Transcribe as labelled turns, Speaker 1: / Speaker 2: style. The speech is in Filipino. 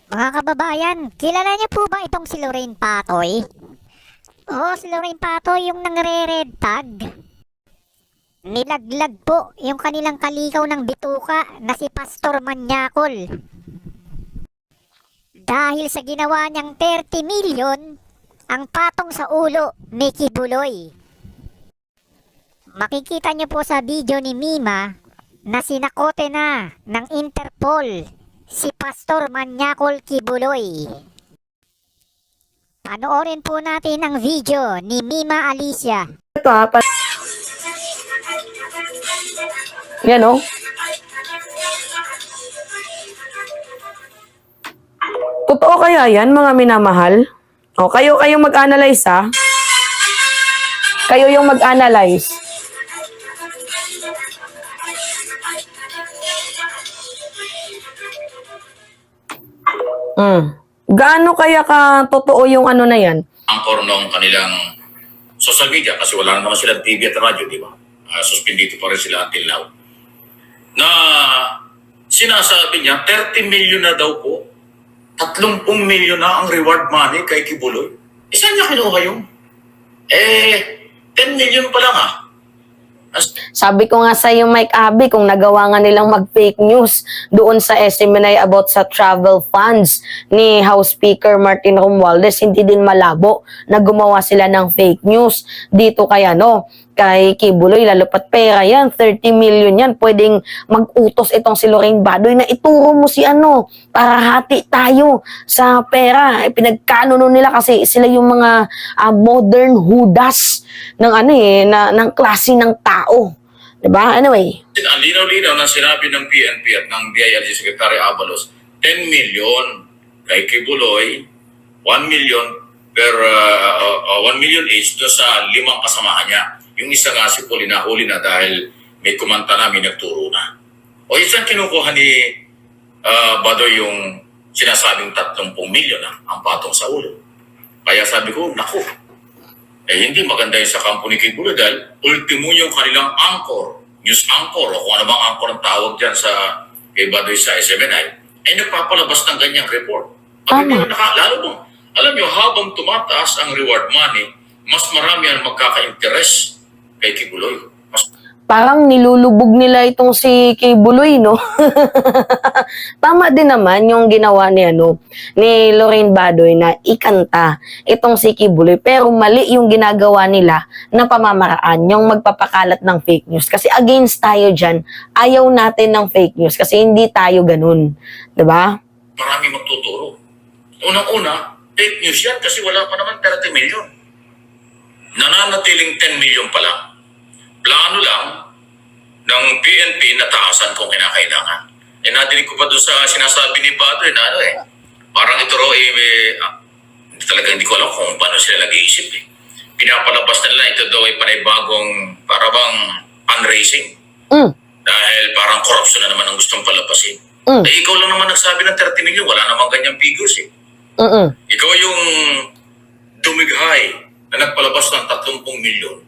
Speaker 1: Mga kababayan, kilala niyo po ba itong si Lorraine Patoy? Oo, si Lorraine Patoy yung nangre-red tag. Nilaglag po yung kanilang kalikaw ng bituka na si Pastor Manyakol. Dahil sa ginawa niyang 30 million ang patong sa ulo ni Kibuloy. Makikita niyo po sa video ni Mima na sinakote na ng Interpol si Pastor Manyakol Kibuloy. Panoorin po natin ang video ni Mima Alicia.
Speaker 2: Ito ha, yan o. Totoo kaya yan, mga minamahal? O, kayo mag-analyze ha. Kayo yung mag-analyze. Gaano kaya ka totoo yung ano na yan?
Speaker 3: Angkor ng kanilang social media kasi wala naman silang TV at radyo, di ba? Suspendito pa rin sila until now. Na sinasabi niya, 30 million na daw po, 30 million na ang reward money kay Kibuloy. Saan niya kinuha yung? 10 million pa lang ah.
Speaker 2: Sabi ko nga sa iyo, Mike Abby, kung nagawa nga nilang mag-fake news doon sa SMNI about sa travel funds ni House Speaker Martin Romualdez, hindi din malabo na gumawa sila ng fake news dito kay kay Kibuloy, lalo pat pera yan, 30 million yan, pwedeng mag-utos itong si Lorraine Badoy na ituro mo si para hati tayo sa pera. Pinagkanuno nila kasi sila yung mga modern hudas ng ng klase ng tao. Diba? Anyway.
Speaker 3: Ang linaw-linaw na sinabi ng PNP at ng DILG Secretary Abalos, 10 million kay Kibuloy, 1 million per 1 million each doon sa 5 kasamahan niya. Yung isa nga si Paul nahuli na dahil may kumanta na, may nagturo na. O isang kinukuha ni Badoy yung sinasabing 30 milyon ang patong sa ulo. Kaya sabi ko, naku, hindi maganda yun sa kampo ni Kibuloy dahil ultimo yung kanilang anchor, news anchor, o kung ano bang anchor ang tawag dyan sa kay Badoy sa SMNI, ay nagpapalabas ng ganyang report. Lalo mo, alam nyo, habang tumataas ang reward money, mas marami ang magkaka-interest kay Kibuloy.
Speaker 2: Parang nilulubog nila itong si Kibuloy, no? Tama din naman yung ginawa ni ni Lorraine Badoy na ikanta itong si Kibuloy, pero mali yung ginagawa nila na pamamaraan, yung magpapakalat ng fake news. Kasi against tayo dyan, ayaw natin ng fake news kasi hindi tayo ganun. Diba?
Speaker 3: Marami magtuturo. Unang-una, fake news yan kasi wala pa naman 30 million. Nananatiling 10 million pa lang. Plano lang ng PNP na taasan kung kinakailangan. Nadinig ko pa doon sa sinasabi ni Badoy na parang ito raw talaga hindi ko alam kung paano sila nag-iisip Pinapalabas na nila ito daw ay panibagong parang fundraising. Dahil parang corruption na naman ang gustong palabasin. Ikaw lang naman nagsabi ng 30 million, wala namang ganyang figures Ikaw yung dumighay na nagpalabas ng 30 milyon.